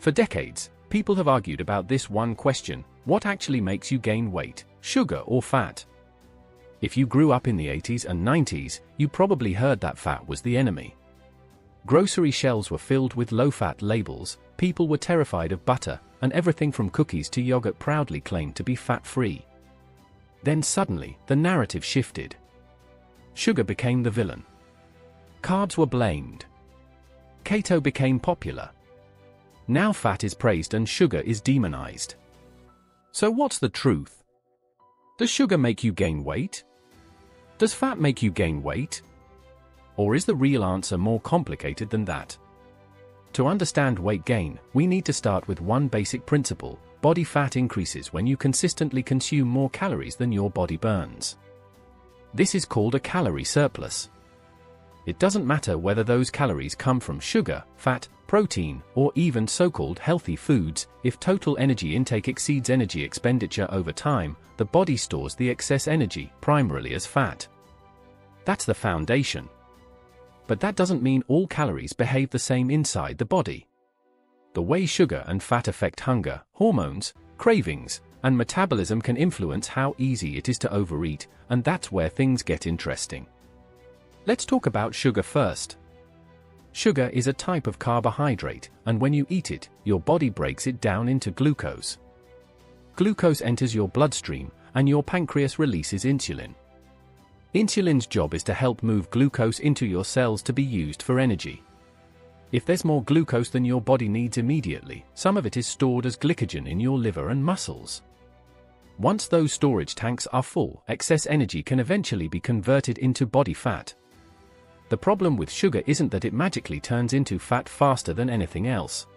For decades, people have argued about this one question: what actually makes you gain weight, sugar or fat? If you grew up in the 80s and 90s, you probably heard that fat was the enemy. Grocery shelves were filled with low-fat labels, people were terrified of butter, and everything from cookies to yogurt proudly claimed to be fat-free. Then suddenly, the narrative shifted. Sugar became the villain. Carbs were blamed. Keto became popular. Now fat is praised and sugar is demonized. So what's the truth? Does sugar make you gain weight? Does fat make you gain weight? Or is the real answer more complicated than that? To understand weight gain, we need to start with one basic principle: body fat increases when you consistently consume more calories than your body burns. This is called a calorie surplus. It doesn't matter whether those calories come from sugar, fat, protein, or even so-called healthy foods. If total energy intake exceeds energy expenditure over time, the body stores the excess energy primarily as fat. That's the foundation. But that doesn't mean all calories behave the same inside the body. The way sugar and fat affect hunger, hormones, cravings, and metabolism can influence how easy it is to overeat, and that's where things get interesting. Let's talk about sugar first. Sugar is a type of carbohydrate, and when you eat it, your body breaks it down into glucose. Glucose enters your bloodstream, and your pancreas releases insulin. Insulin's job is to help move glucose into your cells to be used for energy. If there's more glucose than your body needs immediately, some of it is stored as glycogen in your liver and muscles. Once those storage tanks are full, excess energy can eventually be converted into body fat. The problem with sugar isn't that it magically turns into fat faster than anything else.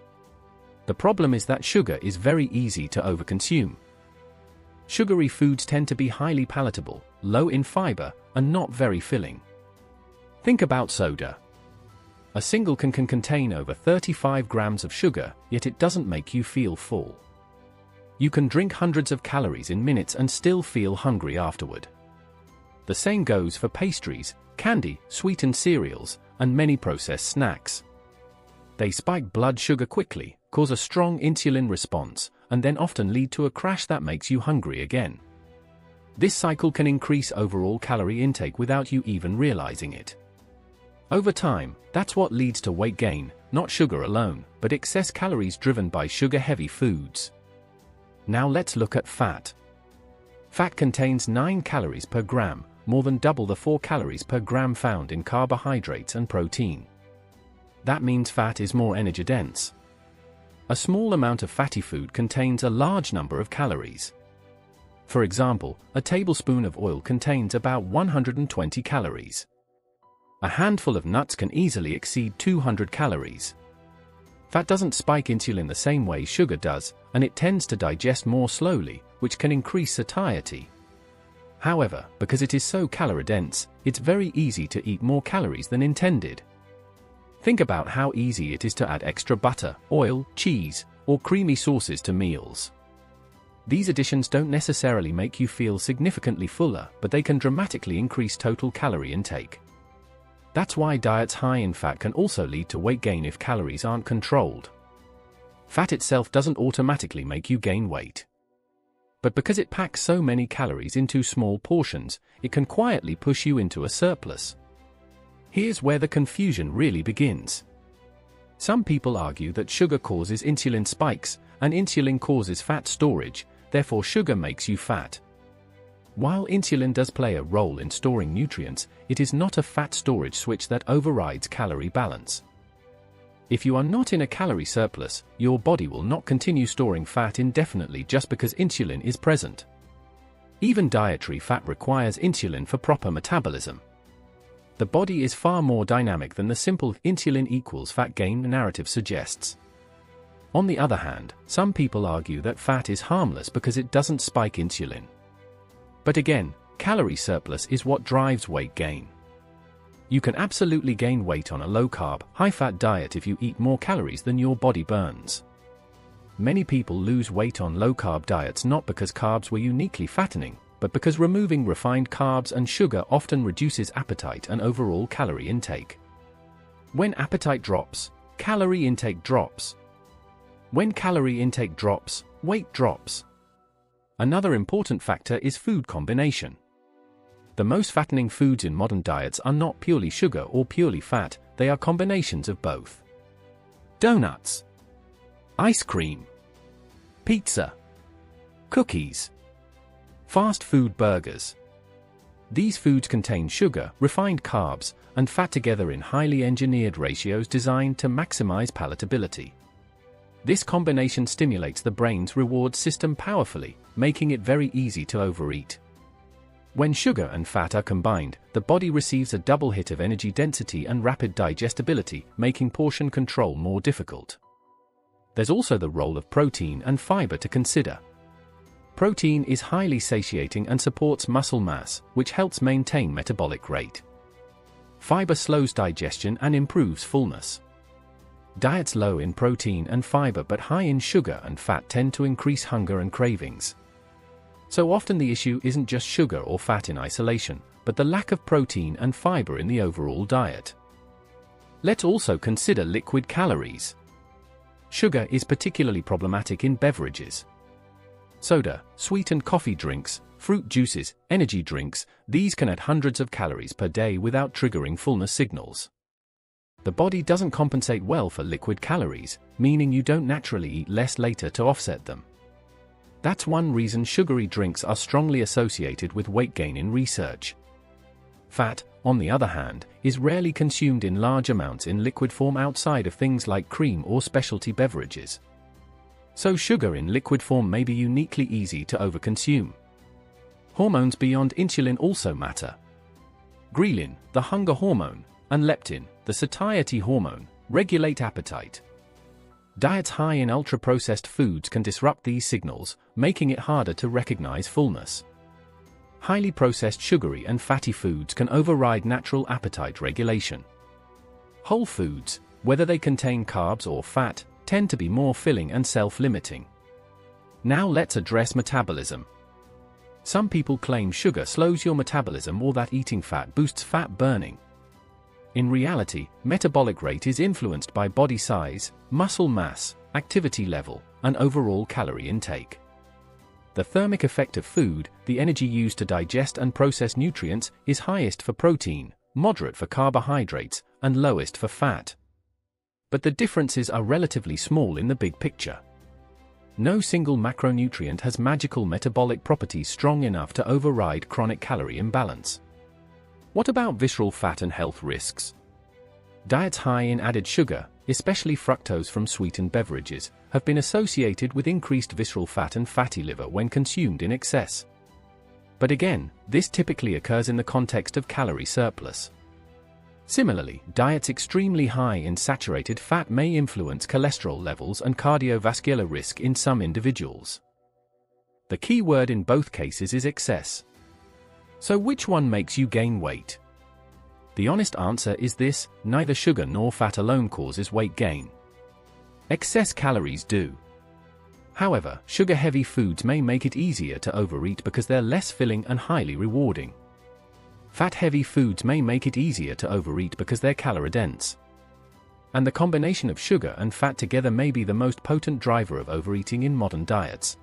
The problem is that sugar is very easy to overconsume. Sugary foods tend to be highly palatable, low in fiber, and not very filling. Think about soda. A single can contain over 35 grams of sugar, yet it doesn't make you feel full. You can drink hundreds of calories in minutes and still feel hungry afterward. The same goes for pastries, candy, sweetened cereals, and many processed snacks. They spike blood sugar quickly, cause a strong insulin response, and then often lead to a crash that makes you hungry again. This cycle can increase overall calorie intake without you even realizing it. Over time, that's what leads to weight gain, not sugar alone, but excess calories driven by sugar-heavy foods. Now let's look at fat. Fat contains 9 calories per gram, more than double the 4 calories per gram found in carbohydrates and protein. That means fat is more energy-dense. A small amount of fatty food contains a large number of calories. For example, a tablespoon of oil contains about 120 calories. A handful of nuts can easily exceed 200 calories. Fat doesn't spike insulin the same way sugar does, and it tends to digest more slowly, which can increase satiety. However, because it is so calorie-dense, it's very easy to eat more calories than intended. Think about how easy it is to add extra butter, oil, cheese, or creamy sauces to meals. These additions don't necessarily make you feel significantly fuller, but they can dramatically increase total calorie intake. That's why diets high in fat can also lead to weight gain if calories aren't controlled. Fat itself doesn't automatically make you gain weight. But because it packs so many calories into small portions, it can quietly push you into a surplus. Here's where the confusion really begins. Some people argue that sugar causes insulin spikes, and insulin causes fat storage, therefore sugar makes you fat. While insulin does play a role in storing nutrients, it is not a fat storage switch that overrides calorie balance. If you are not in a calorie surplus, your body will not continue storing fat indefinitely just because insulin is present. Even dietary fat requires insulin for proper metabolism. The body is far more dynamic than the simple insulin equals fat gain narrative suggests. On the other hand, some people argue that fat is harmless because it doesn't spike insulin. But again, calorie surplus is what drives weight gain. You can absolutely gain weight on a low-carb, high-fat diet if you eat more calories than your body burns. Many people lose weight on low-carb diets not because carbs were uniquely fattening, but because removing refined carbs and sugar often reduces appetite and overall calorie intake. When appetite drops, calorie intake drops. When calorie intake drops, weight drops. Another important factor is food combination. The most fattening foods in modern diets are not purely sugar or purely fat, they are combinations of both. Donuts, ice cream, pizza, cookies, fast food burgers. These foods contain sugar, refined carbs, and fat together in highly engineered ratios designed to maximize palatability. This combination stimulates the brain's reward system powerfully, making it very easy to overeat. When sugar and fat are combined, the body receives a double hit of energy density and rapid digestibility, making portion control more difficult. There's also the role of protein and fiber to consider. Protein is highly satiating and supports muscle mass, which helps maintain metabolic rate. Fiber slows digestion and improves fullness. Diets low in protein and fiber but high in sugar and fat tend to increase hunger and cravings. So often the issue isn't just sugar or fat in isolation, but the lack of protein and fiber in the overall diet. Let's also consider liquid calories. Sugar is particularly problematic in beverages. Soda, sweetened coffee drinks, fruit juices, energy drinks, these can add hundreds of calories per day without triggering fullness signals. The body doesn't compensate well for liquid calories, meaning you don't naturally eat less later to offset them. That's one reason sugary drinks are strongly associated with weight gain in research. Fat, on the other hand, is rarely consumed in large amounts in liquid form outside of things like cream or specialty beverages. So sugar in liquid form may be uniquely easy to overconsume. Hormones beyond insulin also matter. Ghrelin, the hunger hormone, and leptin, the satiety hormone, regulate appetite. Diets high in ultra-processed foods can disrupt these signals, making it harder to recognize fullness. Highly processed sugary and fatty foods can override natural appetite regulation. Whole foods, whether they contain carbs or fat, tend to be more filling and self-limiting. Now let's address metabolism. Some people claim sugar slows your metabolism or that eating fat boosts fat burning. In reality, metabolic rate is influenced by body size, muscle mass, activity level, and overall calorie intake. The thermic effect of food, the energy used to digest and process nutrients, is highest for protein, moderate for carbohydrates, and lowest for fat. But the differences are relatively small in the big picture. No single macronutrient has magical metabolic properties strong enough to override chronic calorie imbalance. What about visceral fat and health risks? Diets high in added sugar, especially fructose from sweetened beverages, have been associated with increased visceral fat and fatty liver when consumed in excess. But again, this typically occurs in the context of calorie surplus. Similarly, diets extremely high in saturated fat may influence cholesterol levels and cardiovascular risk in some individuals. The key word in both cases is excess. So which one makes you gain weight? The honest answer is this: neither sugar nor fat alone causes weight gain. Excess calories do. However, sugar-heavy foods may make it easier to overeat because they're less filling and highly rewarding. Fat-heavy foods may make it easier to overeat because they're calorie-dense. And the combination of sugar and fat together may be the most potent driver of overeating in modern diets.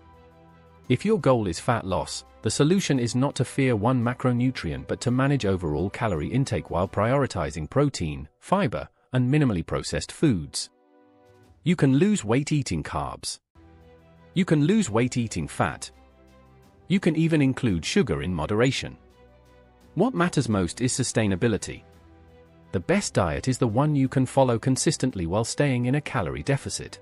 If your goal is fat loss, the solution is not to fear one macronutrient but to manage overall calorie intake while prioritizing protein, fiber, and minimally processed foods. You can lose weight eating carbs. You can lose weight eating fat. You can even include sugar in moderation. What matters most is sustainability. The best diet is the one you can follow consistently while staying in a calorie deficit.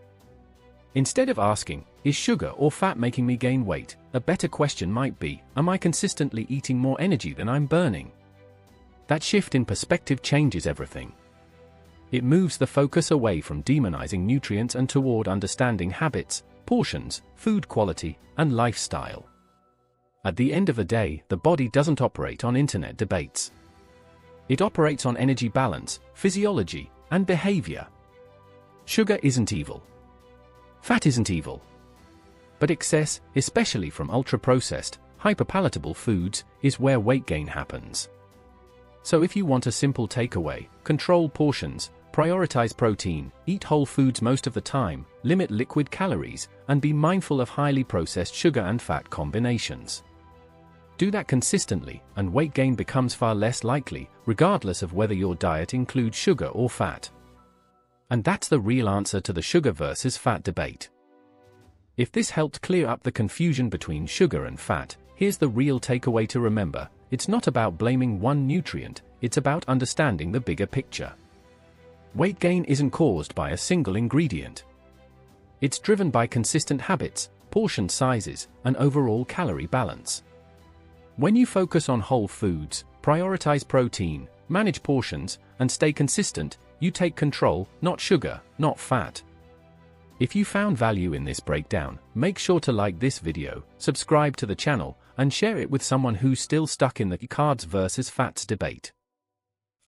Instead of asking, is sugar or fat making me gain weight, a better question might be, am I consistently eating more energy than I'm burning? That shift in perspective changes everything. It moves the focus away from demonizing nutrients and toward understanding habits, portions, food quality, and lifestyle. At the end of the day, the body doesn't operate on internet debates. It operates on energy balance, physiology, and behavior. Sugar isn't evil. Fat isn't evil. But excess, especially from ultra-processed, hyperpalatable foods, is where weight gain happens. So if you want a simple takeaway, control portions, Prioritize protein, eat whole foods most of the time, limit liquid calories, and be mindful of highly processed sugar and fat combinations. Do that consistently, and weight gain becomes far less likely, regardless of whether your diet includes sugar or fat. And that's the real answer to the sugar versus fat debate. If this helped clear up the confusion between sugar and fat, here's the real takeaway to remember: it's not about blaming one nutrient, it's about understanding the bigger picture. Weight gain isn't caused by a single ingredient. It's driven by consistent habits, portion sizes, and overall calorie balance. When you focus on whole foods, prioritize protein, manage portions, and stay consistent, you take control, not sugar, not fat. If you found value in this breakdown, make sure to like this video, subscribe to the channel, and share it with someone who's still stuck in the carbs versus fats debate.